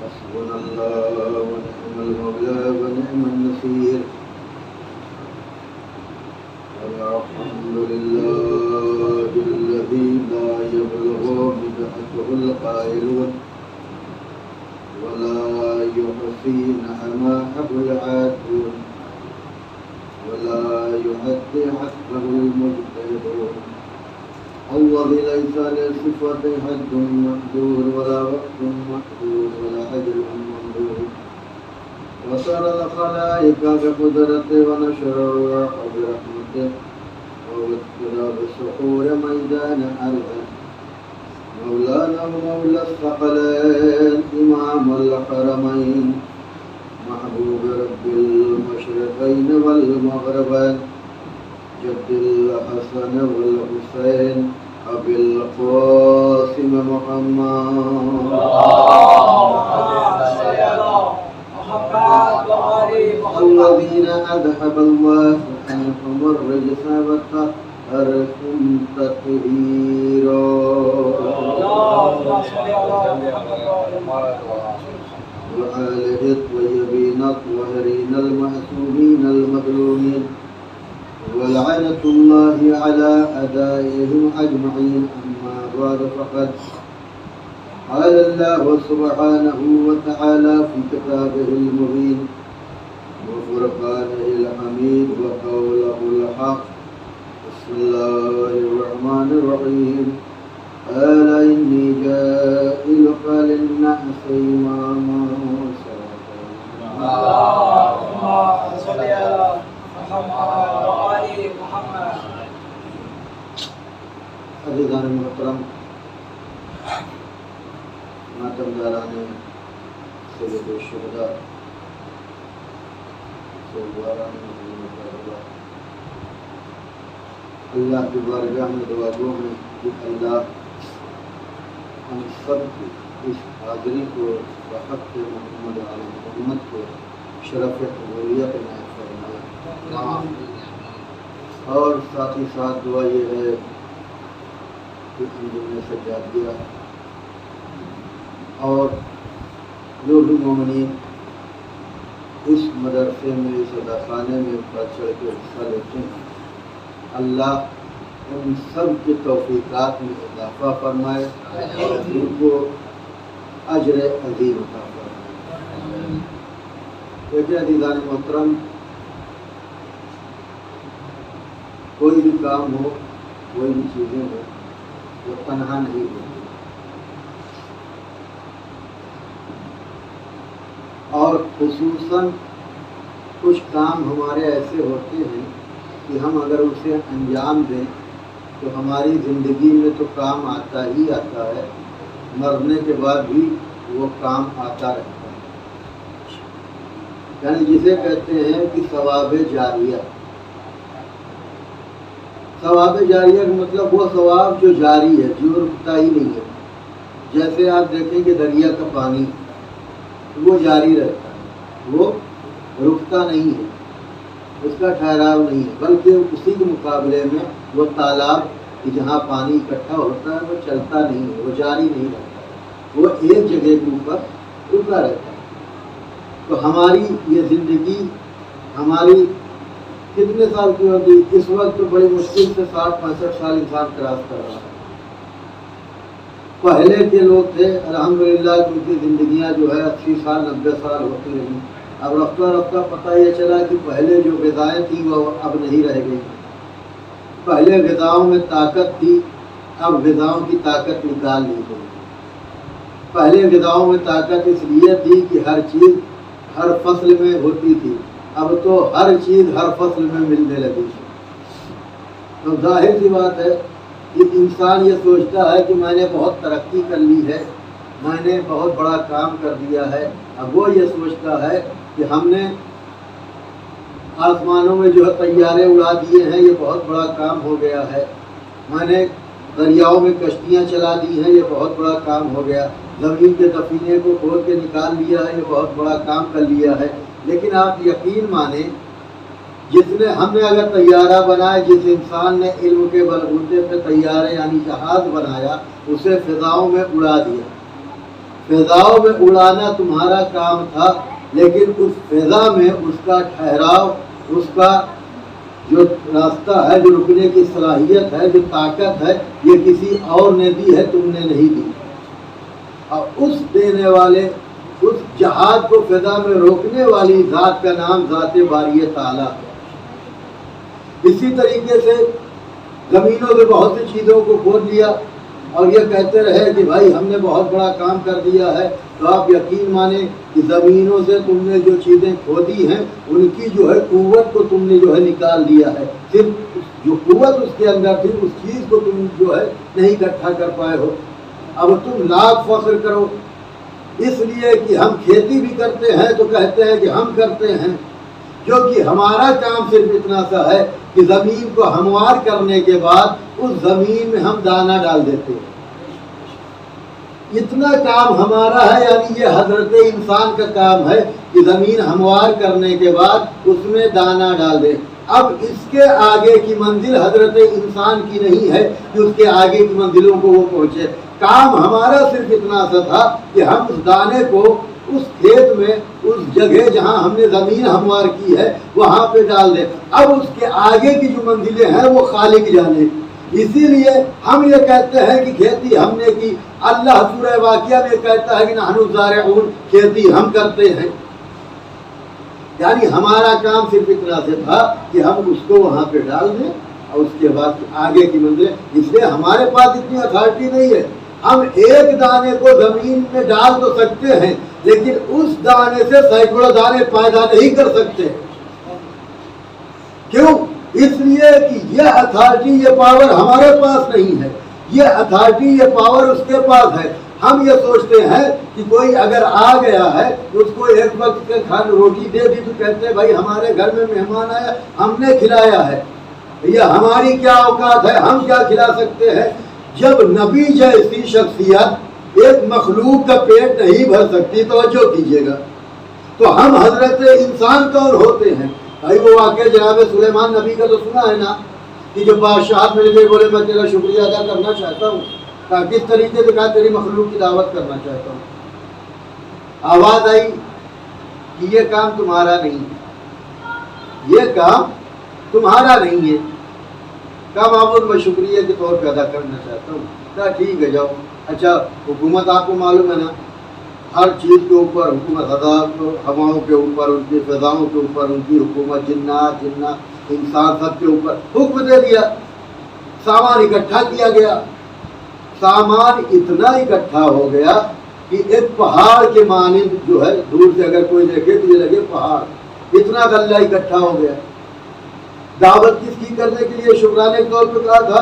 حسبنا الله ونعم المولى ونعم النصير الحمد لله الذي لا يبلغ مدحه القائلون ولا يحصي نعمه العادون ولا يعد حقه المجتهدون الذي ليس لصفته حد محدود ولا وقت محدود ولا أجل ممدود وترى الخلائق بقدرته ونشر الروح برحمته ووكل بالسحور ميدان أرضه مولانا ومولى الثقلين إمام الحرمين محبوب رب المشرقين والمغربين جد الحسن والحسين أبي القاسم محمد الذين أذهب الله عنهم الرجس وطهرهم تطهيرا وآله الطيبين الطاهرين المعصومين المظلومين ولعنة الله على أعدائهم أجمعين أما بعد فقد قال الله سبحانه وتعالى في كتابه المبين وفرقانه الحميد وقوله الحق بسم الله الرحمن الرحيم قال إني جائلك للناس إماما اللهم صل على محمد وآل محمد. عزیزان محترم، ماتمداران سید الشہداء، سوگواران مطلب اللہ کی بارگاہ میں دعا گو ہیں کہ اللہ ہم سب کی اس حاضری کو بحق محمد علیہ محمد کو شرف قبولیت عنایت فرمائے، اور ساتھ ہی ساتھ دعا یہ ہے کہ انجم سجادیہ اور جو بھی مومنین اس مدرسے میں اس اداخانے میں بڑھ چڑھ کے حصہ لیتے ہیں، اللہ ان سب کے توفیقات میں اضافہ فرمائے اور ان کو اجر عظیم عطا فرمائے۔ دیکھیں عزیزان محترم، کوئی بھی کام ہو، کوئی بھی چیزیں ہو، وہ تنہا نہیں ہوتی، اور خصوصاً کچھ کام ہمارے ایسے ہوتے ہیں کہ ہم اگر اسے انجام دیں تو ہماری زندگی میں تو کام آتا ہی آتا ہے، مرنے کے بعد بھی وہ کام آتا رہتا ہے، یعنی جسے کہتے ہیں کہ ثواب جاریہ۔ ثواب جاریہ کا مطلب وہ ثواب جو جاری ہے، جو رکتا ہی نہیں ہے۔ جیسے آپ دیکھیں کہ دریا کا پانی وہ جاری رہتا ہے، وہ رکتا نہیں ہے، اس کا ٹھہراؤ نہیں ہے، بلکہ اسی کے مقابلے میں وہ تالاب کہ جہاں پانی اکٹھا ہوتا ہے وہ چلتا نہیں ہے، وہ جاری نہیں رہتا، وہ ایک جگہ کے اوپر رکا رہتا ہے۔ تو ہماری یہ زندگی ہماری کتنے سال کی ہوگی؟ اس وقت تو بڑی مشکل سے 60-65 سال انسان کراس کر رہا ہے۔ پہلے کے لوگ تھے الحمدللہ ان کی زندگیاں جو ہے 80 سال 90 سال ہوتی رہی۔ اب رفتہ رفتہ پتہ یہ چلا کہ پہلے جو غذائیں تھیں وہ اب نہیں رہ گئی۔ پہلے غذاؤں میں طاقت تھی، اب غذاؤں کی طاقت نکال لی گئی۔ پہلے غذاؤں میں طاقت اس لیے تھی کہ ہر چیز ہر فصل میں ہوتی تھی، اب تو ہر چیز ہر فصل میں ملنے لگی۔ تو ظاہر سی بات ہے کہ انسان یہ سوچتا ہے کہ میں نے بہت ترقی کر لی ہے، میں نے بہت بڑا کام کر دیا ہے۔ اب وہ یہ سوچتا ہے کہ ہم نے آسمانوں میں جو ہے طیارے اڑا دیے ہیں، یہ بہت بڑا کام ہو گیا ہے۔ میں نے دریاؤں میں کشتیاں چلا دی ہیں، یہ بہت بڑا کام ہو گیا۔ زمین کے سفینے کو کھود کے نکال لیا ہے، یہ بہت بڑا کام کر لیا ہے۔ لیکن آپ یقین مانیں، جس نے ہم نے اگر طیارہ بنایا، جس انسان نے علم کے بلبوتے پہ طیارے یعنی جہاز بنایا، اسے فضاؤں میں اڑا دیا، فضاؤں میں اڑانا تمہارا کام تھا، لیکن اس فضا میں اس کا ٹھہراؤ، اس کا جو راستہ ہے، جو رکنے کی صلاحیت ہے، جو طاقت ہے، یہ کسی اور نے دی ہے، تم نے نہیں دی۔ اور اس دینے والے، اس جہاد کو فضا میں روکنے والی ذات کا نام ذات باری تعالیٰ ہے۔ اسی طریقے سے زمینوں سے بہت سی چیزوں کو کھود لیا اور یہ کہتے رہے کہ بھائی ہم نے بہت بڑا کام کر دیا ہے، تو آپ یقین مانیں کہ زمینوں سے تم نے جو چیزیں کھودی ہیں ان کی جو ہے قوت کو تم نے جو ہے نکال دیا ہے، صرف جو قوت اس کے اندر تھی اس چیز کو تم جو ہے نہیں اکٹھا کر پائے ہو۔ اب تم لاکھ فخر کرو اس لیے کہ ہم کھیتی بھی کرتے ہیں تو کہتے ہیں کہ ہم کرتے ہیں، جو کہ ہمارا کام صرف اتنا سا ہے کہ زمین کو ہموار کرنے کے بعد اس زمین میں ہم دانہ ڈال دیتے ہیں، اتنا کام ہمارا ہے۔ یعنی یہ حضرت انسان کا کام ہے کہ زمین ہموار کرنے کے بعد اس میں دانہ ڈال دے۔ اب اس کے آگے کی منزل حضرت انسان کی نہیں ہے کہ اس کے آگے کی منزلوں کو وہ پہنچے، کام ہمارا صرف اتنا سا تھا کہ ہم اس دانے کو اس کھیت میں، اس جگہ جہاں ہم نے زمین ہموار کی ہے وہاں پہ ڈال دیں۔ اب اس کے آگے کی جو منزلیں ہیں وہ خالق جانے، اسی لیے ہم یہ کہتے ہیں کہ کھیتی ہم نے کی۔ اللہ سورہ واقعہ میں کہتا ہے کہ نحن الزارعون، کھیتی ہم کرتے ہیں۔ یعنی ہمارا کام صرف اتنا سے تھا کہ ہم اس کو وہاں پہ ڈال دیں اور اس کے بعد آگے کی منزلیں، اس لیے ہمارے پاس اتنی اتھارٹی نہیں ہے۔ ہم ایک دانے کو زمین میں ڈال تو سکتے ہیں لیکن اس دانے سے سینکڑوں دانے پیدا نہیں کر سکتے۔ کیوں؟ اس لیے کہ یہ اتھارٹی، یہ پاور ہمارے پاس نہیں ہے، یہ اتھارٹی، یہ پاور اس کے پاس ہے۔ ہم یہ سوچتے ہیں کہ کوئی اگر آ گیا ہے اس کو ایک وقت کے کھانا روٹی دے دی تو کہتے ہیں بھائی ہمارے گھر میں مہمان آیا ہم نے کھلایا ہے، یہ ہماری کیا اوقات ہے، ہم کیا کھلا سکتے ہیں؟ جب نبی جیسی شخصیت ایک مخلوق کا پیٹ نہیں بھر سکتی، توجہ کیجیے گا، تو ہم حضرت انسان کون ہوتے ہیں؟ بھائی وہ واقعہ جناب سلیمان نبی کا تو سنا ہے نا، کہ جب بادشاہ میرے لیے بولے میں تیرا شکریہ ادا کرنا چاہتا ہوں، کہا کس طریقے سے؟ کہا تیری مخلوق کی دعوت کرنا چاہتا ہوں۔ آواز آئی کہ یہ کام تمہارا نہیں ہے، یہ کام تمہارا نہیں ہے۔ کہا معمول میں شکریہ کے طور پہ ادا کرنا چاہتا ہوں۔ کہا ٹھیک ہے جاؤ۔ اچھا حکومت آپ کو معلوم ہے نا، ہر چیز کے اوپر حکومت، ہواؤں کے اوپر، ان کی فضاؤں کے اوپر ان کی حکومت، جنات انسان سب کے اوپر حکم دے دیا۔ سامان اکٹھا کیا گیا، سامان اتنا اکٹھا ہو گیا کہ ایک پہاڑ کے مانند جو ہے، دور سے اگر کوئی دیکھے تو یہ لگے پہاڑ، اتنا غلہ اکٹھا ہو گیا۔ دعوت کس کی کرنے کے لیے؟ شکرانے کے طور پہ کہا تھا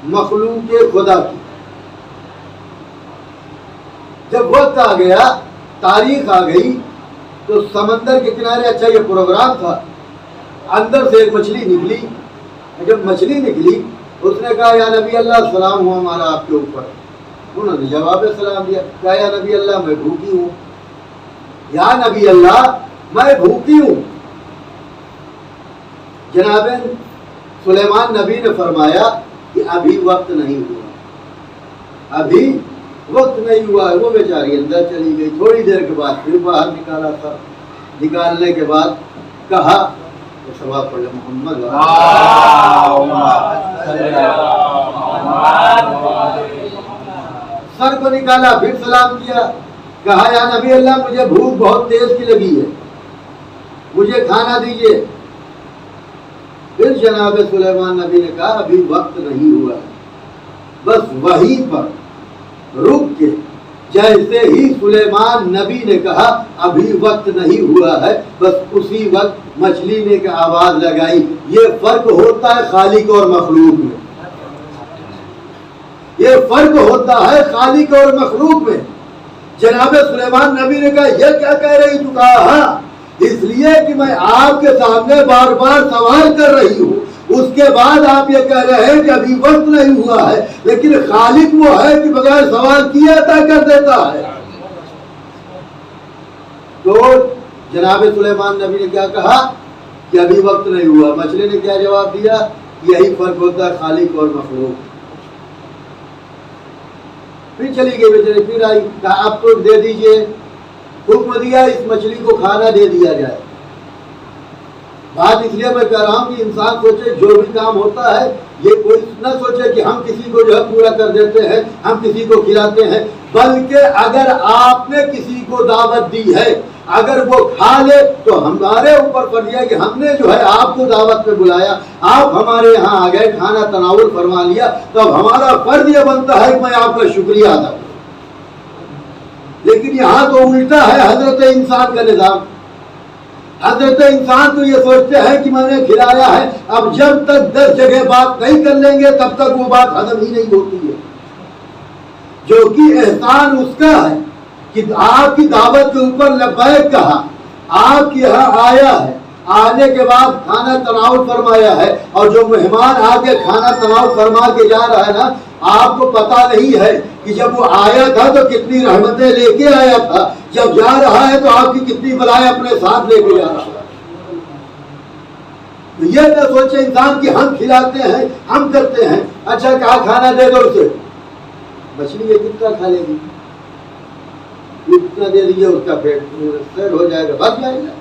مخلوق خدا کی۔ جب وقت آ گیا، تاریخ آ گئی، تو سمندر کے کنارے، اچھا یہ پروگرام تھا، اندر سے ایک مچھلی نکلی۔ جب مچھلی نکلی اس نے کہا یا نبی اللہ سلام ہو ہمارا آپ کے اوپر۔ انہوں نے جواب سلام دیا، کہا یا نبی اللہ میں بھوکی ہوں، یا نبی اللہ میں بھوکی ہوں۔ جناب سلیمان نبی نے فرمایا کہ ابھی وقت نہیں ہوا، ابھی وقت نہیں ہوا ہے۔ وہ بیچاری اندر چلی گئی، تھوڑی دیر کے بعد پھر باہر نکالا تھا۔ نکالنے کے بعد کہا سواب پڑھ محمد سر کو نکالا، پھر سلام کیا، کہا یا نبی اللہ مجھے بھوک بہت تیز کی لگی ہے، مجھے کھانا دیجیے۔ پھر جناب سلیمان نبی نے کہا ابھی وقت نہیں ہوا ہے۔ بس وہیں پر رک کے جیسے ہی سلیمان نبی نے کہا ابھی وقت نہیں ہوا ہے، بس اسی وقت مچھلی نے کہ آواز لگائی۔ یہ فرق ہوتا ہے خالق اور مخلوق میں، یہ فرق ہوتا ہے خالق اور مخلوق میں۔ جناب سلیمان نبی نے کہا یہ کیا کہہ رہی تو؟ کہا ہاں اس لیے کہ میں آپ کے سامنے بار بار سوال کر رہی ہوں، اس کے بعد آپ یہ کہہ رہے ہیں کہ ابھی وقت نہیں ہوا ہے، لیکن خالق وہ ہے کہ بغیر سوال کیے عطا کر دیتا ہے۔ تو جناب سلیمان نبی نے کیا کہا کہ ابھی وقت نہیں ہوا۔ مچھلی نے کیا جواب دیا؟ یہی فرق ہوتا ہے خالق اور مخلوق۔ پھر چلی گئی بیچاری، پھر آئی، کہا اب تو دے دیجئے، حکم دیا اس مچھلی کو کھانا دے دیا جائے۔ بات اس لیے میں کہہ رہا ہوں کہ انسان سوچے جو بھی کام ہوتا ہے یہ کوئی نہ سوچے کہ ہم کسی کو جو ہے پورا کر دیتے ہیں، ہم کسی کو کھلاتے ہیں، بلکہ اگر آپ نے کسی کو دعوت دی ہے، اگر وہ کھا لے تو ہمارے اوپر فرض ہے کہ ہم نے جو ہے آپ کو دعوت پہ بلایا، آپ ہمارے یہاں آ گئے، کھانا تناول فرما لیا، تو اب ہمارا فرض یہ بنتا ہے کہ میں آپ کا شکریہ ادا کروں۔ لیکن یہاں تو الٹا ہے حضرت انسان کا نظام۔ حضرت انسان تو یہ سوچتے ہیں کہ میں نے کھلایا ہے، اب جب تک 10 جگہ بات نہیں کر لیں گے تب تک وہ بات ہضم ہی نہیں ہوتی ہے، جو کہ احسان اس کا ہے کہ آپ کی دعوت کے اوپر لبیک کہا، آپ کے یہاں آیا ہے، آنے کے بعد کھانا تناول فرمایا ہے، اور جو مہمان آ کے کھانا تناول فرما کے جا رہا ہے نا، آپ کو پتا نہیں ہے کہ جب وہ آیا تھا تو کتنی رحمتیں لے کے آیا تھا، جب جا رہا ہے تو آپ کی کتنی بلائیں اپنے ساتھ لے کے جا رہا ہے۔ یہ نہ سوچے انسان کہ ہم کھلاتے ہیں، ہم کرتے ہیں، اچھا کہا کھانا دے دو اسے، مچھلی یہ کتنا کھا لے گی، اتنا دے دیجیے اس کا پیٹ سیر ہو جائے گا، بچ جائے گا۔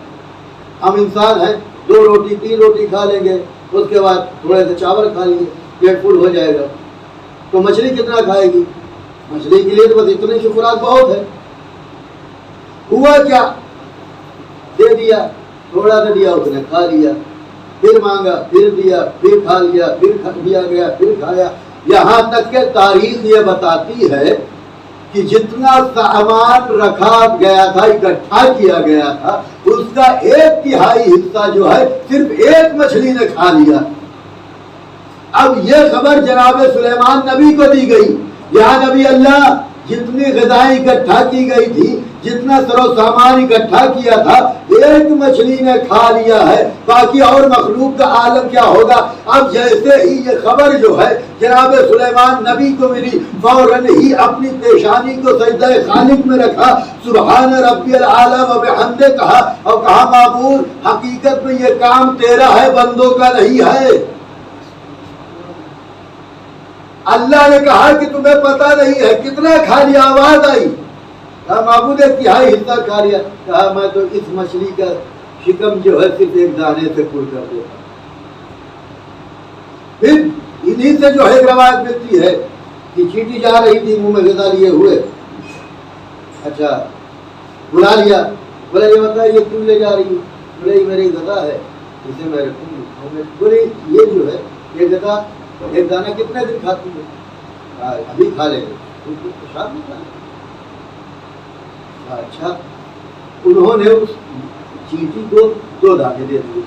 ہم انسان ہیں، 2 روٹی 3 روٹی کھا لیں گے، اس کے بعد تھوڑے سے چاول کھا لیں گے، پیٹ فل ہو جائے گا۔ تو مچھلی کتنا کھائے گی؟ مچھلی کے لیے تو بس اتنے کی خوراک بہت ہے۔ ہوا کیا؟ دے دیا، تھوڑا سا دیا، اس نے کھا لیا، پھر مانگا، پھر دیا، پھر کھا لیا، پھر دیا گیا، پھر کھایا، یہاں تک کہ تاریخ یہ بتاتی ہے کہ جتنا سامان رکھا گیا تھا، اکٹھا کیا گیا تھا، اس کا 1/3 حصہ جو ہے صرف ایک مچھلی نے کھا لیا۔ اب یہ خبر جناب سلیمان نبی کو دی گئی، یا نبی اللہ جتنی غذائیں اکٹھا کی گئی تھی، جتنا سر و سامان اکٹھا کیا تھا، ایک مچھلی نے کھا لیا ہے، باقی اور مخلوق کا عالم کیا ہوگا؟ اب جیسے ہی یہ خبر جو ہے جناب سلیمان نبی کو ملی، فوراً ہی اپنی پیشانی کو سجدہ خالق میں رکھا، سبحان ربی الاعلی و بحمدہ کہا، اور کہا معبود حقیقت میں یہ کام تیرا ہے، بندوں کا نہیں ہے۔ اللہ نے کہا کہ تمہیں پتا نہیں ہے کتنا کھا لیا، آواز آئی، کہا معبود 1/3 حصہ کھا لیا، کہا میں تو اس مچھلی کا شکم جو ہے صرف ایک دانے سے پور کر دیتا۔ پھر انہی سے جو ہے روایت ملتی ہے کہ چیٹی جا رہی تھی منہ میں غذا لیے ہوئے، اچھا بلا لیا، بولے یہ بتا یہ کیوں لے جا رہی ہے؟ بولے یہ میری غذا ہے، اسے میں رکھوں گی۔ بولے یہ جو ہے یہ غذا ایک دانہ کتنے دن کھاتی ہے؟ ابھی کھا لیں گے، پیشاب نہیں کھا۔ اچھا، انہوں نے اس چیٹی کو 2 دانے دے دیے،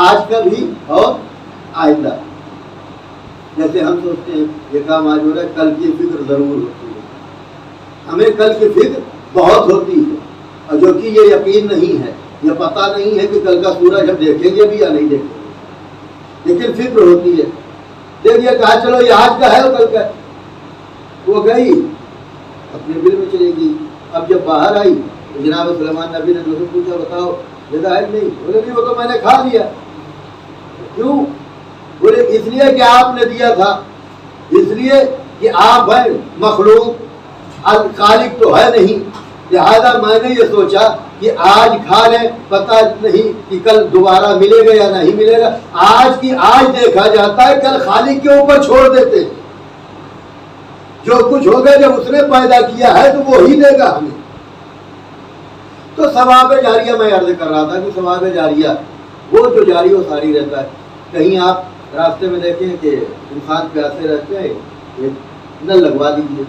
آج کا بھی اور آئندہ۔ جیسے ہم سوچتے ہیں یہ کام آج ہو رہا ہے، کل کی فکر ضرور ہوتی ہے، ہمیں کل کی فکر بہت ہوتی ہے، اور جو کہ یہ یقین نہیں ہے، یہ پتہ نہیں ہے کہ کل کا سورج ہم دیکھیں گے بھی یا نہیں دیکھیں گے، لیکن فکر ہوتی ہے۔ دیکھیے کہا چلو یہ آج کا ہے اور کل کا ہے، وہ گئی اپنے دل میں چلے گی۔ اب جب باہر آئی تو جناب سلیمان نبی نے دوسرے پوچھا بتاؤ غذا ہے نہیں؟ بولے نہیں وہ تو میں نے کھا لیا۔ کیوں؟ بولے اس لیے کہ آپ نے دیا تھا، اس لیے کہ آپ ہیں مخلوق، خالق تو ہے نہیں، لہذا میں نے یہ سوچا کہ آج کھا لیں، پتہ نہیں کہ کل دوبارہ ملے گا یا نہیں ملے گا، آج کی آج دیکھا جاتا ہے، کل خالق کے اوپر چھوڑ دیتے ہیں۔ جو کچھ ہوگا جب اس نے پیدا کیا ہے تو وہی دے گا ہمیں۔ تو ثواب جاریہ میں عرض کر رہا تھا کہ ثواب جاریہ وہ جو جاری و ساری رہتا ہے، کہیں آپ راستے میں دیکھیں کہ انسان پیاسے رہتے ہیں، ایک نل لگوا دیجیے،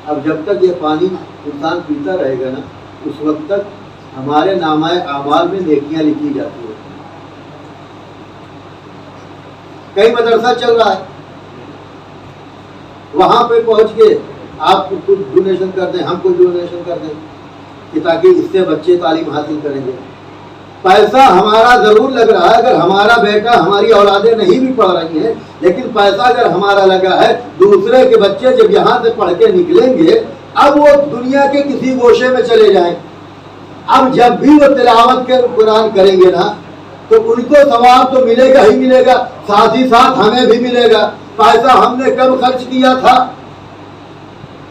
اب جب تک یہ پانی انسان پیتا رہے گا نا، اس وقت تک ہمارے نامہ اعمال میں نیکیاں لکھی جاتی ہیں۔ کئی مدرسہ چل رہا ہے، وہاں پہ پہنچ کے آپ کو کچھ ڈونیشن کر دیں، ہم کچھ ڈونیشن کر دیں کہ تاکہ اس سے بچے تعلیم حاصل کریں گے۔ پیسہ ہمارا ضرور لگ رہا ہے، اگر ہمارا بیٹا ہماری اولادیں نہیں بھی پڑھ رہی ہیں، لیکن پیسہ اگر ہمارا لگا ہے، دوسرے کے بچے جب یہاں سے پڑھ کے نکلیں گے، اب وہ دنیا کے کسی گوشے میں چلے جائیں، اب جب بھی وہ تلاوت کے قرآن کریں گے نا تو ان کو ثواب تو ملے گا ہی ملے گا، ساتھ ہی ساتھ ہمیں بھی ملے گا۔ پیسہ ہم نے کب خرچ کیا تھا؟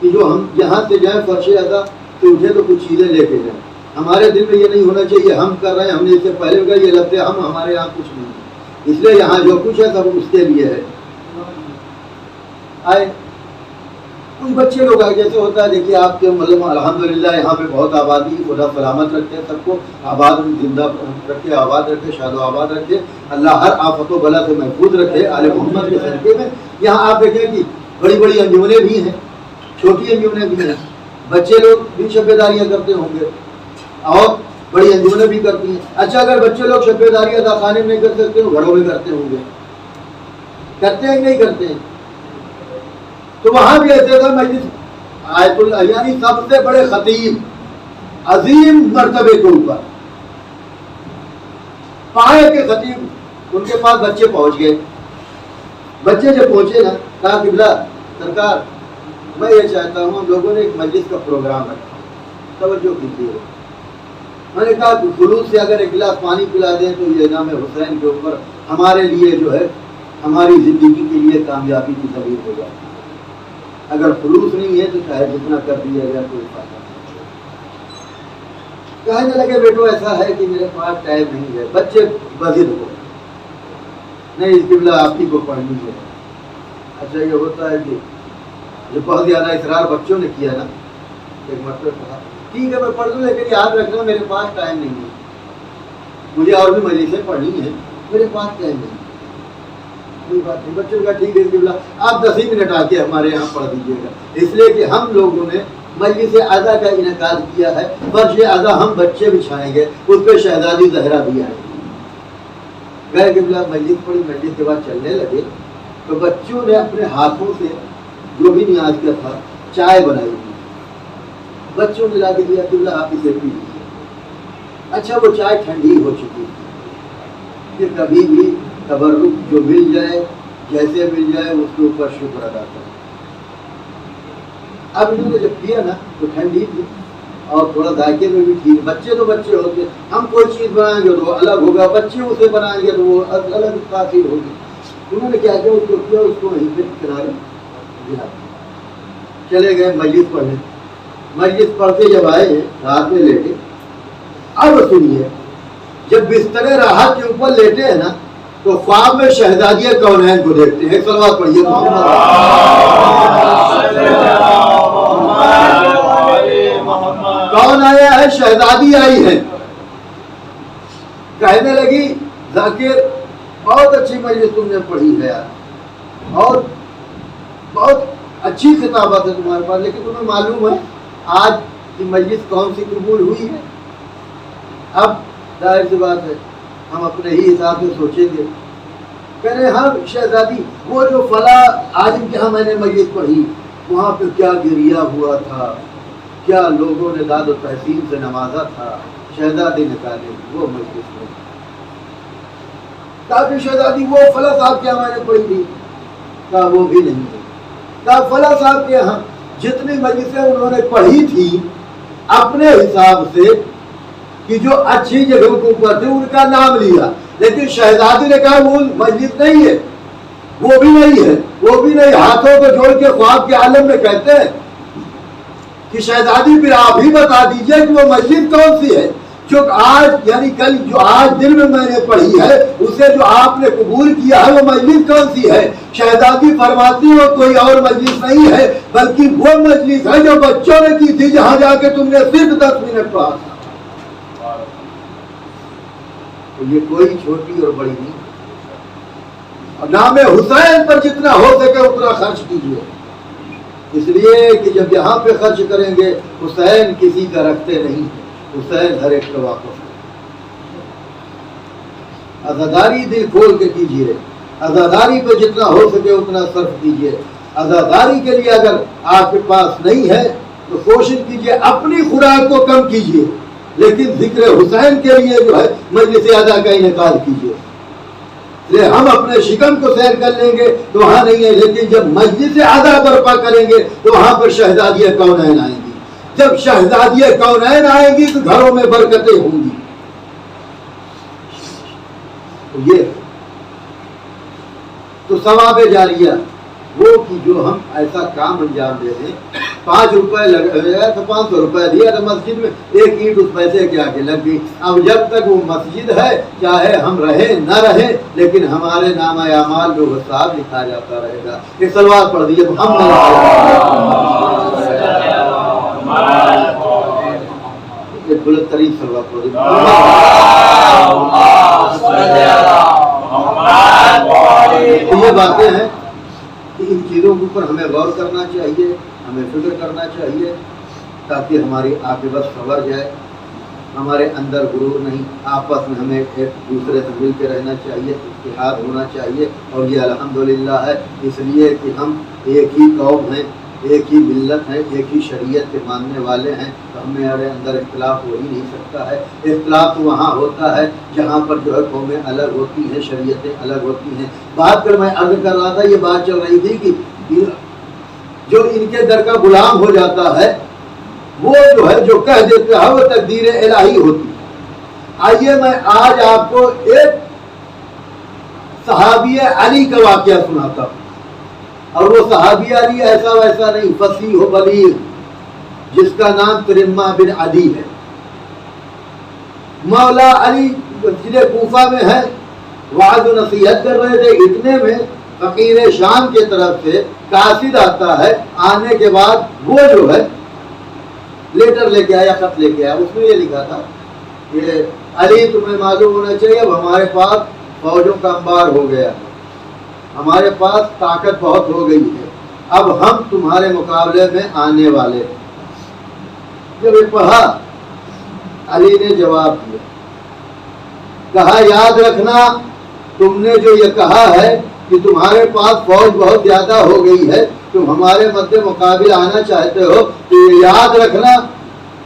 کہ جو ہم یہاں سے جائیں فرش ادا تو اٹھے تو کچھ چیزیں لے کے جائیں. ہمارے دل میں یہ نہیں ہونا چاہیے ہم کر رہے ہیں, ہم نے اس سے پہلے کہا یہ لفظ ہم, ہمارے یہاں کچھ نہیں ہے, اس لیے یہاں جو کچھ ہے سب اس کے لیے ہے. آئے کچھ بچے لوگ آئے, جیسے ہوتا ہے دیکھیے آپ کے مطلب الحمدللہ یہاں پہ بہت آبادی, خدا سلامت رکھے سب کو, آباد زندہ رکھے, آباد رکھے, شاد و آباد رکھے, اللہ ہر آفت و بلا سے محفوظ رکھے آل محمد کے صدقے میں. یہاں آپ دیکھیں کہ بڑی بڑی انجمنیں بھی ہیں, چھوٹی انجمنیں بھی ہیں, بچے لوگ بھی شب داریاں کرتے ہوں گے اور بڑی انجمنیں بھی کرتی ہیں. اچھا اگر بچے لوگ شب داریاں خانے میں نہیں کر سکتے تو گھروں میں کرتے ہوں گے, کرتے ہیں کہ نہیں کرتے ہیں؟ تو وہاں بھی ایسے تھا مجلس آیت اللہ, یعنی سب سے بڑے خطیب عظیم مرتبے کے اوپر پائے کے خطیب, ان کے پاس بچے پہنچ گئے. بچے جب پہنچے نا, کہا قبلہ سرکار میں یہ چاہتا ہوں, ہم لوگوں نے ایک مجلس کا پروگرام رکھا, توجہ کیجیے. میں نے کہا خلوص سے اگر ایک گلاس پانی پلا دیں تو یہ نام حسین کے اوپر ہمارے لیے جو ہے ہماری زندگی کے لیے کامیابی کی ضرورت ہو جاتی ہے. اگر خلوص نہیں ہے تو چاہے جتنا کر دیا جائے کوئی فائدہ نہیں. کہنے لگے بیٹو ایسا ہے کہ میرے پاس ٹائم نہیں ہے. بچے بضد ہو, نہیں اس قبلہ آپ ہی کو پڑھنی ہے. اچھا یہ ہوتا ہے کہ جو بہت زیادہ اصرار بچوں نے کیا نا, ایک مرتبہ کہا ٹھیک ہے میں پڑھ دوں, لیکن یاد رکھنا میرے پاس ٹائم نہیں ہے, مجھے اور بھی مجلسیں پڑھنی ہے, میرے پاس ٹائم نہیں ہے. کوئی بات نہیں, بچوں کا ٹھیک ہے قبلہ آپ 10 ہی منٹ آ کے ہمارے یہاں پڑھ دیجیے گا, اس لیے کہ ہم لوگوں نے مجلس اعضا کا انعقاد کیا ہے. فرش اعضا ہم بچے بچھائیں گے, اس پہ شہزادی زہرا بھی آئے گی. گئے قبلہ مجلس پڑھی, مجلس کے بعد چلنے لگے تو بچوں نے اپنے ہاتھوں سے جو بھی نیاز کا تھا چائے بنائی تھی, بچوں نے لا کے دیا, قبلہ آپ اسے پی لیجیے. اچھا وہ چائے ٹھنڈی ہو چکی تھی کہ کبھی بھی تبرک جو مل جائے جیسے مل جائے اس کے اوپر شکر ادا کریں. اب انہوں نے جب کیا نا تو ٹھنڈی تھی اور تھوڑا ذائقے میں بھی تھی. بچے تو بچے ہوتے, ہم کوئی چیز بنائیں گے تو وہ الگ ہوگا, بچے اسے بنائیں گے تو وہ الگ تاثیر ہوگی. انہوں نے کیا کیا, اس کو کیا, اس کو وہیں پہ کنارے دیا, چلے گئے مجلس پڑھنے. مجلس پڑھتے جب آئے ہیں رات میں لیٹے, اب سنیے جب بستر راحت کے اوپر لیٹے ہیں نا تو خواب میں شہزادیہ کونین کو دیکھتے ہیں. صلوات پڑھیے. کون آیا ہے؟ شہزادی آئی ہے. کہنے لگی ذاکر بہت اچھی مجلس تم نے پڑھی ہے یار, اور بہت اچھی خطابت ہے تمہارے پاس, لیکن تمہیں معلوم ہے آج کی مجلس کون سی قبول ہوئی ہے؟ اب ظاہر سی بات ہے ہم اپنے ہی حساب سے سوچیں گے. کہہ رہے ہاں شہزادی وہ جو فلاں عالم کے ہاں میں نے مجلس پڑھی وہاں پہ کیا گریا ہوا تھا, کیا لوگوں نے داد و تحسین سے نوازا تھا, شہزادی نے کہا وہ مجلس میں. کہا کہ شہزادی وہ فلاں صاحب کے یہاں میں نے پڑھی تھی, کہا وہ بھی نہیں ہے. کہا فلاں صاحب کے یہاں جتنی مجلسیں انہوں نے پڑھی تھی اپنے حساب سے کہ جو اچھی جگہوں کے اوپر تھے ان کا نام لیا, لیکن شہزادی نے کہا وہ مجلس نہیں ہے, وہ بھی نہیں ہے, وہ بھی نہیں. ہاتھوں کو جوڑ کے خواب کے عالم میں کہتے ہیں کہ شہزادی پھر آپ ہی بتا دیجئے کہ وہ مجلس کون سی ہے جو آج یعنی کل جو آج دن میں نے پڑھی ہے اسے جو آپ نے قبول کیا ہے وہ مجلس کون سی ہے؟ شہزادی فرماتی ہو کوئی اور مجلس نہیں ہے بلکہ وہ مجلس ہے جو بچوں نے کی تھی جہاں جا کے تم نے صرف 10 منٹ پڑھا تھا. تو یہ کوئی چھوٹی اور بڑی نہیں. اور نام حسین پر جتنا ہو سکے اتنا خرچ کیجیے, اس لیے کہ جب یہاں پہ خرچ کریں گے حسین کسی کا رکھتے نہیں, حسین ہر ایک کا واقف ہے. عزاداری دل کھول کے کیجیے, عزاداری پہ جتنا ہو سکے اتنا صرف کیجیے. عزاداری کے لیے اگر آپ کے پاس نہیں ہے تو کوشش کیجیے اپنی خوراک کو کم کیجیے, لیکن ذکر حسین کے لیے جو ہے مجلس اعضا کا انعقاد کیجیے. ہم اپنے شکم کو سیر کر لیں گے تو وہاں نہیں ہے, لیکن جب مجلس اعضا برپا کریں گے تو وہاں پر شہزادیہ کونین آئیں گی. جب شہزادیہ کونین آئیں گی تو گھروں میں برکتیں ہوں گی. تو یہ تو ثواب جاریہ وہ کہ جو ہم ایسا کام انجام دے دیں، 5 روپے لگا تو 500 روپے دیا تو مسجد میں 1 اینٹ اس پیسے کے آگے لگ گئی۔ اب جب تک وہ مسجد ہے چاہے ہم رہیں نہ رہیں لیکن ہمارے نامہ اعمال جو حساب لکھا جاتا رہے گا۔ ایک سلوات پڑھ دیجیے محمد ایک بلند ترین سلوات پڑھ دیجیے۔ یہ باتیں ہیں کہ ان چیزوں کے اوپر ہمیں غور کرنا چاہیے، ہمیں فکر کرنا چاہیے تاکہ ہماری عاقبت سنور جائے، ہمارے اندر غرور نہیں، آپس میں ہمیں ایک دوسرے سے مل کے رہنا چاہیے، اتحاد ہونا چاہیے۔ اور یہ الحمدللہ ہے اس لیے کہ ہم ایک ہی قوم ہیں، ایک ہی ملت ہے، ایک ہی شریعت کے ماننے والے ہیں، تو ہمارے اندر اختلاف ہو ہی نہیں سکتا ہے۔ اختلاف تو وہاں ہوتا ہے جہاں پر جو ہے قومیں الگ ہوتی ہیں، شریعتیں الگ ہوتی ہیں۔ بات کر میں عرض کر رہا تھا، یہ بات چل رہی تھی کہ جو ان کے در کا غلام ہو جاتا ہے وہ جو ہے جو کہہ دیتا ہے وہ تقدیر الہی ہوتی ہے۔ آئیے میں آج آپ کو ایک صحابی علی کا واقعہ سناتا ہوں، اور وہ صحابی علی ایسا ویسا نہیں، فصیح و بلیغ، جس کا نام کرمہ بن عدی ہے۔ مولا علی مسجد کوفہ میں ہے، وعظ و نصیحت کر رہے تھے، اتنے میں فقیر شام کے طرف سے قاصد آتا ہے۔ آنے کے بعد وہ جو ہے لیٹر لے کے آیا، خط لے کے آیا، اس میں یہ لکھا تھا کہ علی تمہیں معلوم ہونا چاہیے اب ہمارے پاس فوجوں کا انبار ہو گیا ہے، ہمارے پاس طاقت بہت ہو گئی ہے، اب ہم تمہارے مقابلے میں آنے والے ہیں۔ جب یہ پڑھا علی نے جواب دیا، کہا یاد رکھنا تم نے جو یہ کہا ہے کہ تمہارے پاس فوج بہت زیادہ ہو گئی ہے، تم ہمارے مد مقابل آنا چاہتے ہو، تو یہ یاد رکھنا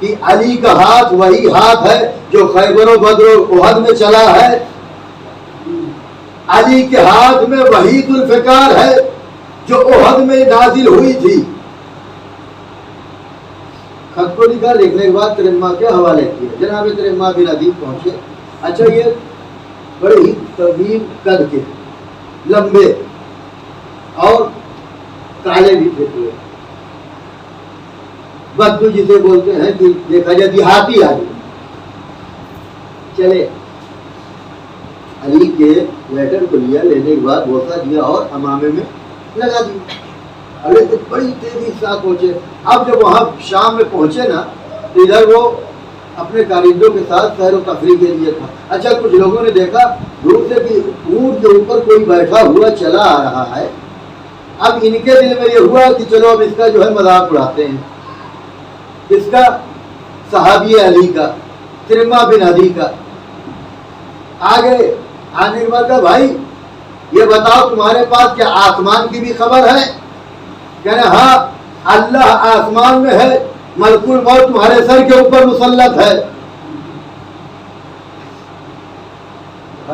کہ علی کا ہاتھ وہی ہاتھ ہے جو خیبر و بدر و احد میں چلا ہے، علی کے ہاتھ میں وہی ذوالفقار ہے جو احد میں نازل ہوئی تھی۔ خط کو لکھا، لکھنے کے بعد کرمہ کے حوالے کیا، جناب کرمہ بن عدی پہنچے۔ اچھا یہ بڑے ہی طویل قد کے، لمبے اور کالے بھی تھے، بدو جسے بولتے ہیں کہ دیکھا جائے دیہاتی آدمی۔ چلے علی کے لیٹر کو لیا، لینے کے بعد بوسہ دیا اور امامے میں لگا دیا۔ ارے تو بڑی تیزی سے ساتھ پہنچے۔ اب جب وہاں شام میں پہنچے نا تو ادھر وہ اپنے کارندوں کے ساتھ سیر و تفریح کے لیے تھا۔ اچھا کچھ لوگوں نے دیکھا دور سے کہ اونٹ کے اوپر کوئی بیٹھا ہوا چلا آ رہا ہے۔ اب ان کے دل میں یہ ہوا کہ چلو اب اس کا جو ہے مذاق اڑاتے ہیں، اس کا صحابی علی کا، کرمہ بن عدی کا۔ آگے آنے کے بعد کہا بھائی یہ بتاؤ تمہارے پاس کیا آسمان کی بھی خبر ہے؟ کہنے ہاں اللہ آسمان میں ہے، ملک الموت تمہارے سر کے اوپر مسلط ہے۔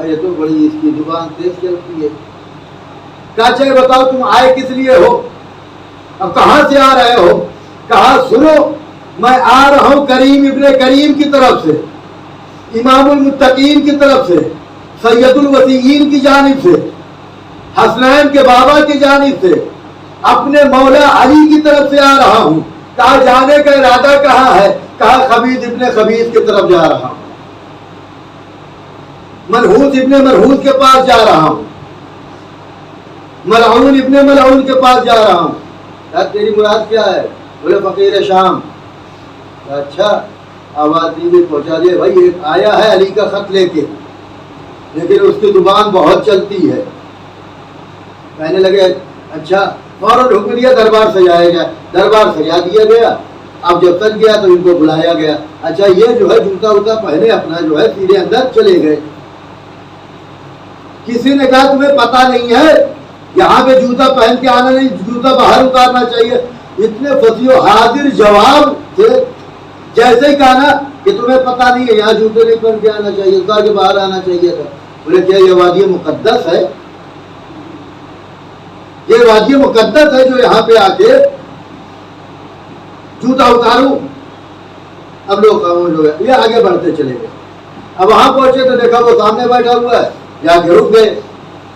یہ تو بڑی اس کی زبان تیز چلتی ہے۔ کہا چاہے بتاؤ تم آئے کس لیے ہو، اب کہاں سے آ رہے ہو؟ کہا سنو میں آ رہا ہوں کریم ابن کریم کی طرف سے، امام المتقین کی طرف سے، سید الوسیین کی جانب سے، حسنین کے بابا کی جانب سے، اپنے مولا علی کی طرف سے آ رہا ہوں۔ کہا جانے کا ارادہ کہاں ہے؟ کہا خبیث ابن خبیث کی طرف جا رہا ہوں، منحوس ابن منحوس کے پاس جا رہا ہوں، ملعون ابن ملعون کے پاس جا رہا ہوں۔ کہا تیری مراد کیا ہے؟ بولے فقیر شام۔ اچھا آواز بھی پہنچا دے، بھائی ایک آیا ہے علی کا خط لے کے، لیکن اس کی زبان بہت چلتی ہے۔ کہنے لگے اچھا، فوراً حکم دیا دربار سجایا گیا، دربار سجا دیا گیا۔ اب جب تک گیا تو ان کو بلایا گیا۔ اچھا یہ جو ہے جوتا ووتا پہنے اپنا جو ہے سیدھے اندر چلے گئے۔ کسی نے کہا تمہیں پتا نہیں ہے یہاں پہ جوتا پہن کے آنا نہیں، جوتا باہر اتارنا چاہیے۔ اتنے فصیح و حاضر جواب تھے، جیسے ہی کہا نا کہ تمہیں پتا نہیں ہے یہاں جوتے نہیں پہن کے آنا چاہیے، اتار کے باہر آنا چاہیے تھا۔ بولے کیا یہ وادی مقدس ہے؟ یہ وادی مقدس ہے جو یہاں پہ آ کے جوتا اتاروں؟ اب لوگ خاموش ہو گئے، یہ آگے بڑھتے چلے گئے۔ اب وہاں پہنچے تو دیکھا وہ سامنے بیٹھا ہوا ہے، جا کے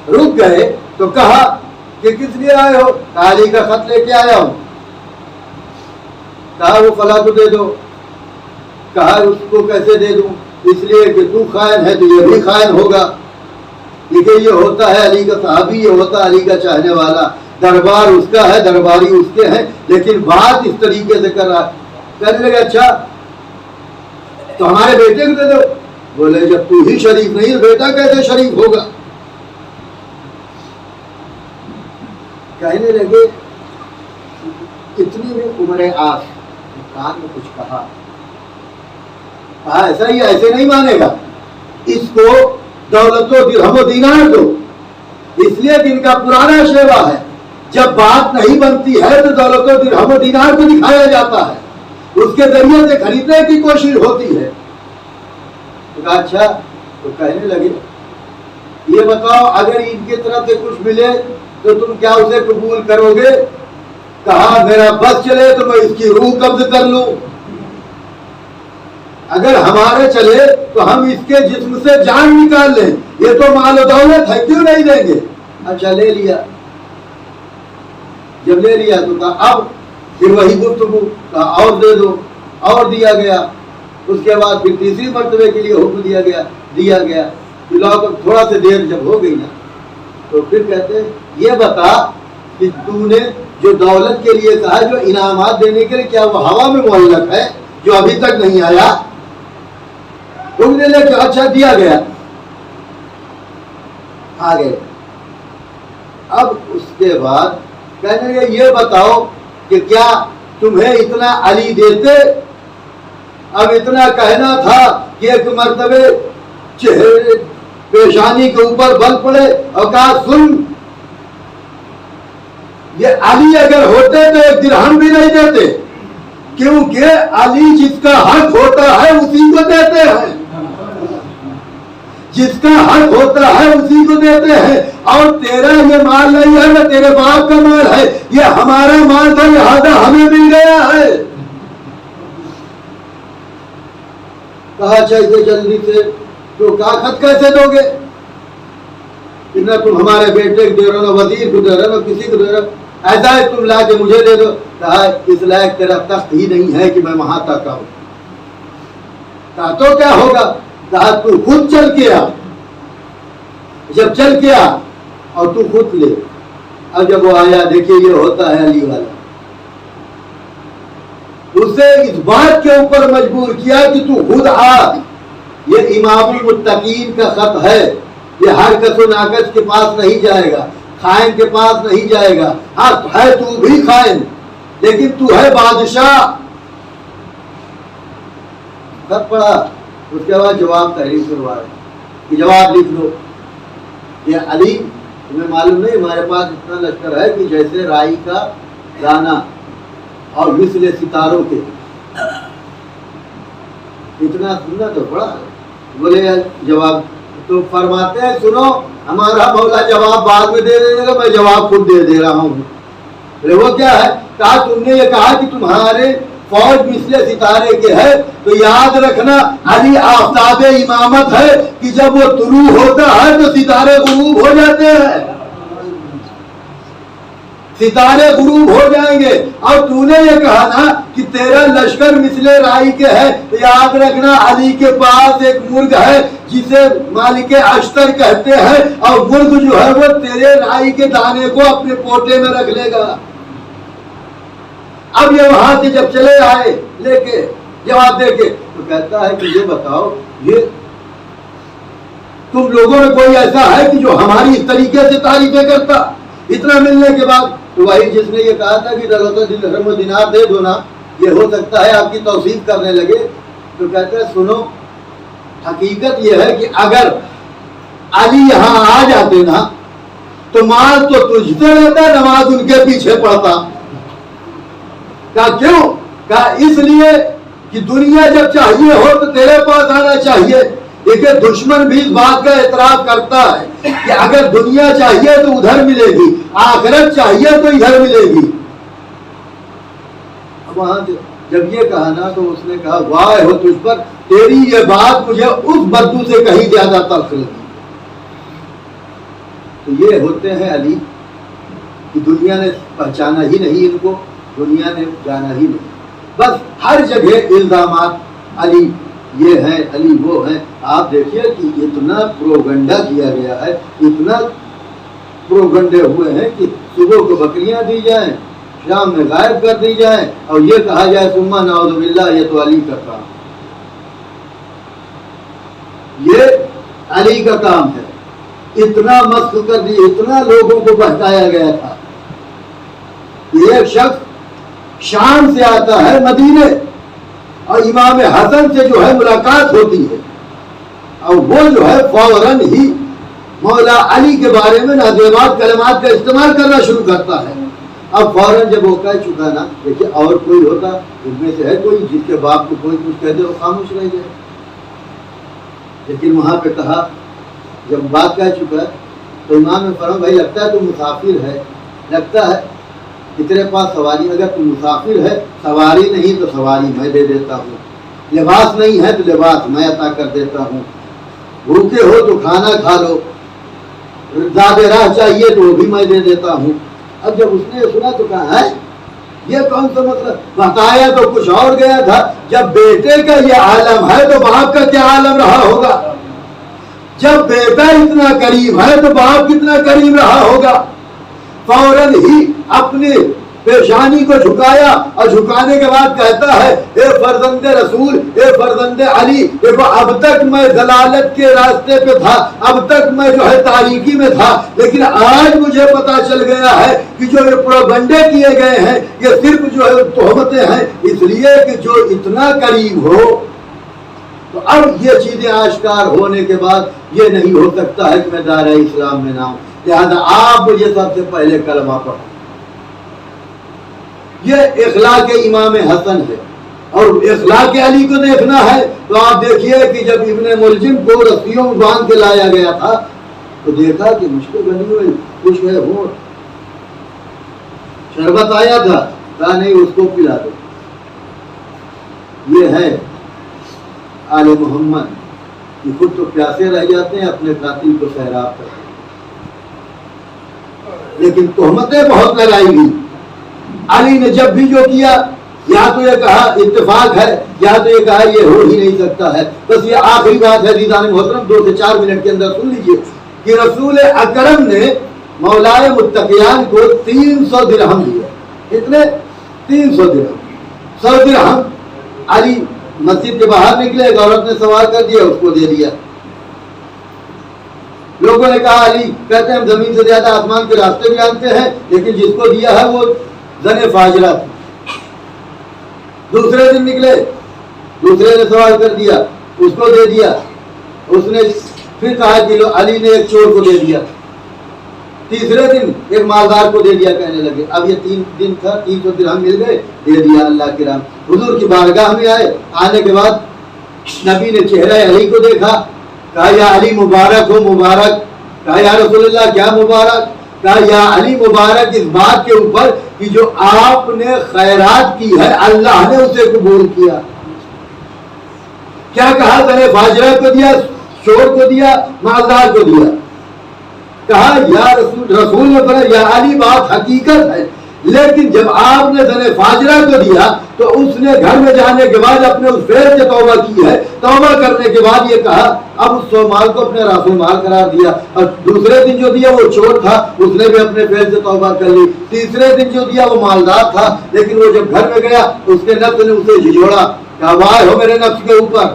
رک گئے تو کہا کہ کس لیے آئے ہو؟ کہا علی کا خط لے کے آیا ہوں۔ کہا وہ فلاں کو دے دو۔ کہا اس کو کیسے دے دوں؟ اس لیے کہ تو خائن ہے تو یہ بھی خائن ہوگا، کیونکہ یہ ہوتا ہے علی کا صحابی، یہ ہوتا ہے علی کا چاہنے والا، دربار اس کا ہے، درباری اس کے ہیں، لیکن بات اس طریقے سے کر رہا۔ کہنے لگے اچھا تو ہمارے بیٹے کو دے دو۔ بولے جب تو ہی شریف نہیں بیٹا کیسے شریف ہوگا؟ کہنے لگے اتنی میں عمر آس کان میں کچھ کہا ایسا ہی ایسے نہیں مانے گا، اس کو دولت و درہم و دینار دو، اس لیے کہ ان کا پرانا شیوا ہے، جب بات نہیں بنتی ہے تو دولت و درہم و دینار کو دکھایا جاتا ہے، اس کے ذریعے سے خریدنے کی کوشش ہوتی ہے۔ تو کہا اچھا، تو کہنے لگے یہ بتاؤ اگر ان کی طرف سے کچھ ملے تو تم کیا اسے قبول کرو گے؟ کہا میرا بس چلے تو میں اس کی روح قبض کر لوں، اگر ہمارے چلے تو ہم اس کے جسم سے جان نکال لیں، یہ تو مال و دولت ہے کیوں نہیں دیں گے؟ اچھا لے لیا۔ جب لے لیا تو کہا اب پھر وہی گفتگو، کہا اور دے دو، اور دیا گیا۔ اس کے بعد پھر تیسری مرتبے کے لیے حکم دیا گیا۔ تھوڑا سے دیر جب ہو گئی نا تو پھر کہتے یہ بتا کہ تو نے جو دولت کے لیے کہا، جو انعامات دینے کے لیے، کیا وہ ہوا میں معلق ہے جو ابھی تک نہیں آیا؟ حکم نے لے کے اچھا دیا گیا، آ گئے۔ اب اس کے بعد کہنے لگے یہ بتاؤ کہ کیا تمہیں اتنا علی دیتے؟ اب اتنا کہنا تھا کہ ایک مرتبہ چہرے پیشانی کے اوپر بل پڑے اور کہا سن، یہ علی اگر ہوتے تو ایک درہم بھی نہیں دیتے، کیونکہ علی جس کا حق ہوتا ہے اسی کو دیتے ہیں، جس کا حق ہوتا ہے اسی کو دیتے ہیں، اور تیرا یہ مال نہیں ہے، نہ تیرے باپ کا مال ہے، یہ ہمارا مال تھا، لہذا ہمیں مل گیا ہے۔ کہا اچھا اسے جلدی سے تو کہا خط کیسے دو گے؟ نہ تم ہمارے بیٹے کو دے رہے ہو، نہ وزیر کو دے رہے ہو، نہ کسی کو دے رہے ہو، ایسا ہے تم لا کے مجھے دے دو۔ کہا اس لائق تیرا تخت ہی نہیں ہے کہ میں وہاں تک آؤں۔ کہا تو کیا ہوگا؟ کہا تو خود چل کے آ، جب چل کے آ اور تو خود لے۔ اب جب وہ آیا دیکھیے یہ ہوتا ہے علی والا، اسے اس بات کے اوپر مجبور کیا کہ تو خود آ، یہ امام المتقین کا خط ہے، یہ ہر کس و ناکس کے پاس نہیں جائے گا، خائن کے پاس نہیں جائے گا۔ ہاں ہے تو بھی خائن لیکن تو ہے بادشاہ۔ خط پڑھا، اس کے بعد جواب تحریر کروا رہے کہ جواب لکھ لو۔ یہ علی تمہیں معلوم نہیں ہمارے پاس اتنا لشکر ہے کہ جیسے رائی کا دانہ اور مثل ستاروں کے، اتنا سننا تو پڑا۔ بولے جواب تو فرماتے ہیں سنو ہمارا مولا جواب بعد میں دے دے گا، میں جواب خود دے رہا ہوں۔ وہ کیا ہے؟ کہا تم نے یہ کہا کہ تمہارے فوج مثل ستارے کے ہے، تو یاد رکھنا علی آفتاب امامت ہے کہ جب وہ طلوع ہوتا ہے تو ستارے غروب ہو جاتے ہیں، ستارے غروب ہو جائیں گے۔ اور تو نے یہ کہا نا کہ تیرا لشکر مثل رائی کے ہے، تو یاد رکھنا علی کے پاس ایک مرغ ہے جسے مالک اشتر کہتے ہیں، اور مرغ جو ہے وہ تیرے رائی کے دانے کو اپنے پوٹے میں رکھ لے گا۔ اب یہ وہاں سے جب چلے آئے لے کے جواب دے کے، تو کہتا ہے کہ یہ بتاؤ یہ تم لوگوں میں کوئی ایسا ہے کہ جو ہماری اس طریقے سے تعریفیں کرتا اتنا ملنے کے بعد؟ تو وہی جس نے یہ کہا تھا کہ درہم و دینار دے دو نا، یہ ہو سکتا ہے آپ کی توصیف کرنے لگے۔ تو کہتا ہے سنو حقیقت یہ ہے کہ اگر علی یہاں آ جاتے نا تو مال تو تجھ سے رہتا، نماز ان کے پیچھے پڑتا۔ کہا کیوں؟ کہا اس لیے کہ دنیا جب چاہیے ہو تو تیرے پاس آنا چاہیے۔ دیکھیں دشمن بھی اس بات کا اعتراف کرتا ہے کہ اگر دنیا چاہیے تو ادھر ملے گی، آخرت چاہیے تو ادھر ملے گی۔ اب وہاں جب یہ کہا نا تو اس نے کہا واہ ہو تجھ پر، تیری یہ بات مجھے اس بدو سے کہیں زیادہ تلخ لگی۔ تو یہ ہوتے ہیں علی کہ دنیا نے پہچانا ہی نہیں ان کو، دنیا نے جانا ہی نہیں. بس ہر جگہ الزامات، علی یہ ہیں، علی وہ ہیں. آپ دیکھیے کہ اتنا پروگنڈا کیا گیا ہے، اتنا پروگنڈے ہوئے ہیں کہ صبح کو بکریاں دی جائیں، شام میں غائب کر دی جائیں، اور یہ کہا جائے ثم نعوذ باللہ یہ تو علی کا کام، یہ علی کا کام ہے. اتنا مسخ کر دی، اتنا لوگوں کو بہکایا گیا تھا. ایک شخص شام سے آتا ہے مدینے، اور امام حسن سے جو ہے ملاقات ہوتی ہے، اور وہ جو ہے فوراً ہی مولا علی کے بارے میں نازیبات کلمات کا استعمال کرنا شروع کرتا ہے. اب فوراً جب وہ کہہ چکا نا، دیکھیے اور کوئی ہوتا ان میں سے ہے کوئی جس کے باپ کو کوئی کچھ کہہ دے وہ خاموش رہ جائے، لیکن وہاں پہ کہا جب بات کہہ چکا ہے تو امام نے فرمایا بھائی لگتا ہے تو مسافر ہے، لگتا ہے کہ تیرے پاس سواری، اگر تو مسافر ہے سواری نہیں تو سواری میں دے دیتا ہوں، لباس نہیں ہے تو لباس میں عطا کر دیتا ہوں، بھوکے ہو تو کھانا کھا لو، زیادہ راہ چاہیے تو وہ بھی میں دے دیتا ہوں. اب جب اس نے سنا تو کہا ہے یہ کون سا مطلب، بتایا تو کچھ اور گیا تھا. جب بیٹے کا یہ عالم ہے تو باپ کا کیا عالم رہا ہوگا، جب بیٹا اتنا قریب ہے تو باپ کتنا قریب رہا ہوگا. فوراً ہی اپنی پیشانی کو جھکایا، اور جھکانے کے بعد کہتا ہے اے فرزند رسول، اے فرزند علی، دیکھو اب تک میں ضلالت کے راستے پہ تھا، اب تک میں جو ہے تاریکی میں تھا، لیکن آج مجھے پتا چل گیا ہے کہ جو یہ پروگنڈے کیے گئے ہیں یہ صرف جو ہے تہمتیں ہیں، اس لیے کہ جو اتنا قریب ہو. تو اب یہ چیزیں آشکار ہونے کے بعد یہ نہیں ہو سکتا ہے کہ میں دائرہ اسلام میں نہ ہوں، لہذا آپ مجھے سب سے پہلے کلمہ پڑھو. یہ اخلاق امام حسن ہے. اور اخلاق علی کو دیکھنا ہے تو آپ دیکھیے کہ جب ابن ملجم کو رسیوں میں باندھ کے لایا گیا تھا تو دیکھا کہ مشکل بنی ہوئی کچھ ہے، وہ شربت آیا تھا، کہا نہیں اس کو پلا دو. یہ ہے آل محمد کہ خود تو پیاسے رہ جاتے ہیں، اپنے قاتل کو سیراب کرتے ہیں. لیکن تہمتیں بہت لگائی گئی. علی نے جب بھی جو کیا یا تو یہ کہا اتفاق ہے، یا تو یہ کہا یہ ہو ہی نہیں سکتا ہے. بس یہ آخری بات ہے عزیزان محترم، 2 سے 4 منٹ کے اندر سن لیجیے کہ رسول اکرم نے مولائے متقیان کو 300 درہم دیا. کتنے؟ 300 درہم. 100 درہم علی مسجد کے باہر نکلے، ایک عورت نے سوال کر دیا، اس کو دے دیا. لوگوں نے کہا علی کہتے ہیں ہم زمین سے زیادہ آسمان کے راستے بھی جانتے ہیں، لیکن جس کو دیا ہے وہ زن فاجرہ تھی. دوسرے دن نکلے، دوسرے نے سوال کر دیا، اس کو دے دیا. اس نے پھر کہا کہ علی نے ایک چور کو دے دیا. تیسرے دن ایک مالدار کو دے دیا. کہنے لگے اب یہ 3 دن تھا، 300 درہم مل گئے، دے دیا اللہ کے رام. حضور کی بارگاہ میں آئے، آنے کے بعد نبی نے چہرہ علی کو دیکھا، کہا یا علی مبارک ہو، مبارک. کہا یا رسول اللہ کیا مبارک؟ کہا یا علی مبارک اس بات کے اوپر کہ جو آپ نے خیرات کی ہے اللہ نے اسے قبول کیا. کیا کہا؟ زن فاجرہ کو دیا، چور کو دیا، مالدار کو دیا. کہا یا رسول نے فرمایا یا علی بات حقیقت ہے، لیکن جب آپ نے زن فاجرہ کو دیا تو اس نے گھر میں جانے کے بعد اپنے اس فعل سے توبہ کی ہے. توبہ کرنے کے بعد یہ کہا اب اس 100 مال کو اپنے راس المال قرار دیا. اور دوسرے دن جو دیا وہ چور تھا، اس نے بھی اپنے فعل سے توبہ کر لی. تیسرے دن جو دیا وہ مالدار تھا، لیکن وہ جب گھر میں گیا اس کے نفس نے اسے جھجھوڑا. کہا واہ ہو میرے نفس کے اوپر،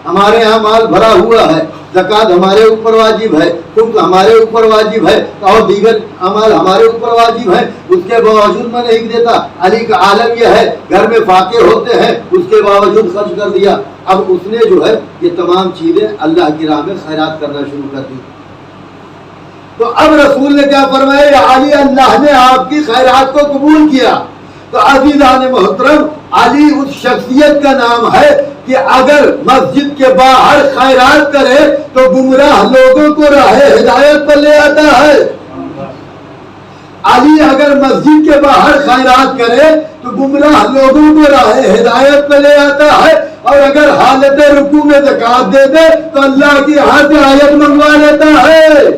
ہمارے یہاں مال بھرا ہوا ہے، زکات ہمارے اوپر واجب ہے، خبز ہمارے اوپر واجب ہے، اور دیگر اعمال ہمارے اوپر واجب ہے، اس کے باوجود میں نہیں دیتا. علی کا عالم یہ ہے گھر میں فاقے ہوتے ہیں، اس کے باوجود خرچ کر دیا. اب اس نے جو ہے یہ تمام چیزیں اللہ کی راہ میں خیرات کرنا شروع کر دی. تو اب رسول نے کیا فرمایا؟ یا علی اللہ نے آپ کی خیرات کو قبول کیا. تو عزیزان محترم علی اس شخصیت کا نام ہے کہ اگر مسجد کے باہر خیرات کرے تو گمراہ لوگوں کو راہ ہدایت پر لے آتا ہے. علی اگر مسجد کے باہر خیرات کرے تو گمراہ لوگوں کو راہ ہدایت پر لے آتا ہے. اور اگر حالت رکوع میں زکات دے دے تو اللہ کی یہاں سے آیت منگوا لیتا ہے.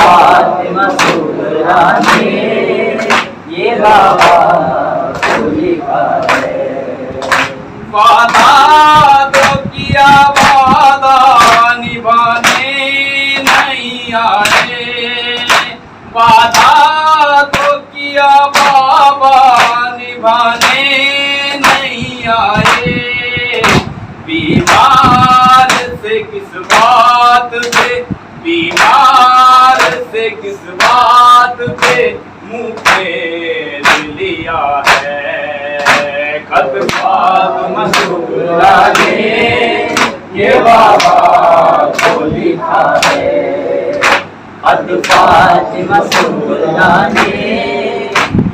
فاطمہ سغرا نے یہ بابا کو لکھا ہے۔ وعدہ تو کیا وعدہ نبھانے نہیں آئے، وعدہ تو کیا بابا نبھانے نہیں آئے، بیمار سے کس بات پہ، بیمار سے کس بات پہ منہ پھیر لیا ہے، خط فاطمہ سغرا نے یہ بابا کو لکھا ہے، خط فاطمہ سغرا نے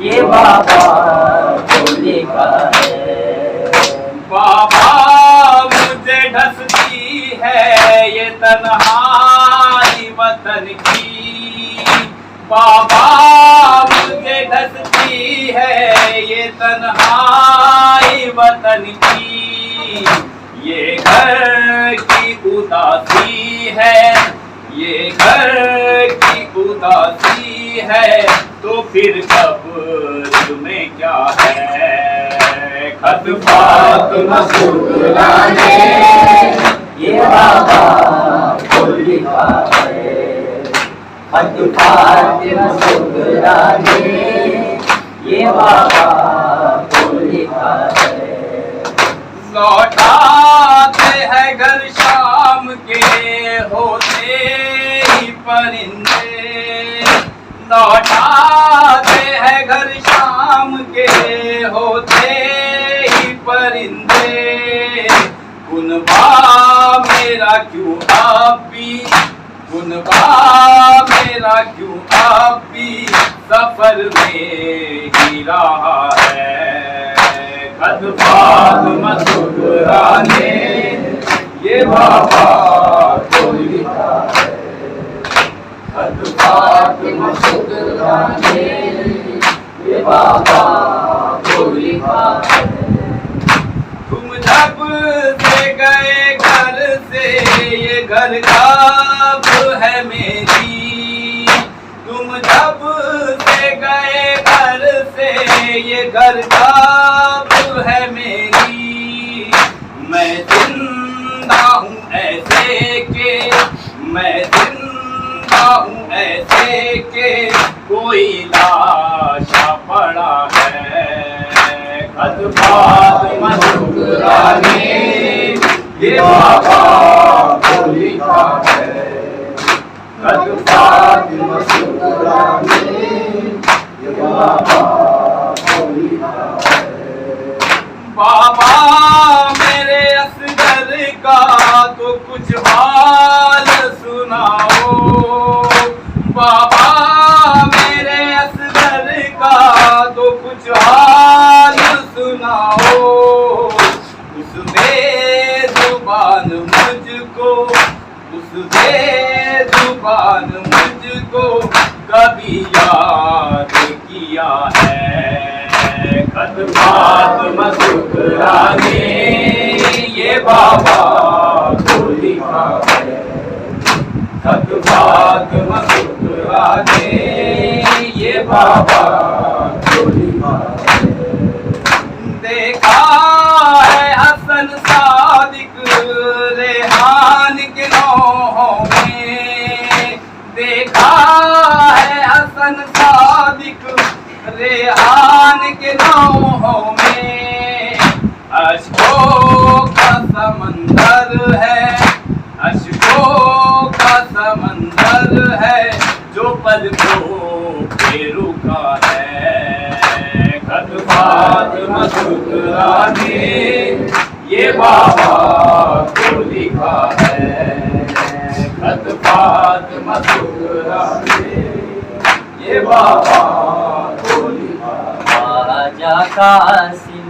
یہ بابا کو لکھا ہے۔ بابا مجھے ڈھستی ہے یہ تنہائی وطن کی، بابا مجھے ڈھستی ہے یہ تنہائی وطن کی، یہ گھر کی اداسی ہے، یہ گھر کی اداسی ہے، تو پھر قبر میں کیا ہے، خط فاطمہ سغرا نے یہ بابا کو لکھا ہے، خط فاطمہ سغرا نے یہ بابا کو لکھا ہے۔ لوٹاتے ہیں گھر شام کے ہوتے ہی پرندے، لوٹاتے ہیں گھر شام کے ہوتے ہی پرندے، کنبا میرا کیوں اب بھی، کنبا میرا کیوں اب بھی سفر میں ہی رہا ہے، خط فاطمہ سغرا نے یہ بابا کو لکھا ہے، خط فاطمہ سغرا نے یہ بابا کو لکھا ہے۔ تم جب سے گئے گھر سے یہ گھر کب ہے میری، تم جب سے گئے گھر سے یہ گھر کب ہے میری، میں زندہ ہوں ایسے کہ، میں زندہ ہوں ایسے کہ کوئی لاشا پڑا ہے، خط فاطمہ سغرا نے یہ بابا کو لکھا ہے، خط فاطمہ سغرا نے یہ بابا کو لکھا ہے۔ بابا میرے اصغر کا تو کچھ حال سناؤ، بابا میرے اصغر کا تو کچھ حال سناؤ، اس بے زبان مجھ کو، اس بے زبان مجھ کو کبھی یاد کیا ہے، خط فاطمہ سغرا نے یہ بابا کو لکھا ہے، خط فاطمہ سغرا نے یہ بابا کو لکھا ہے۔ دیکھا ہے حسن صادق ریحان کے نوحوں میں، دیکھا ہے حسن صادق ریحان کے نوحوں میں، اشکوں کا سمندر ہے، اشکوں کا سمندر ہے جو پلکوں پہ رکا ہے، خط فاطمہ سغرا نے یہ بابا کو لکھا ہے، خط فاطمہ سغرا نے یہ بابا کو لکھا ہے۔ خواجہ قاسم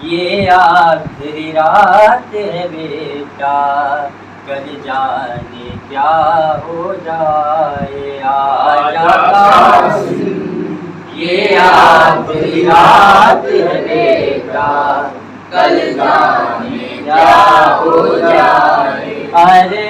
یہ آخری رات ہے بیٹا، کل جانے کیا ہو جائے، آجا قاسم یہ آخری رات ہے بیٹا، کل جانے کیا ہو جائے، ارے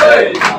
Say,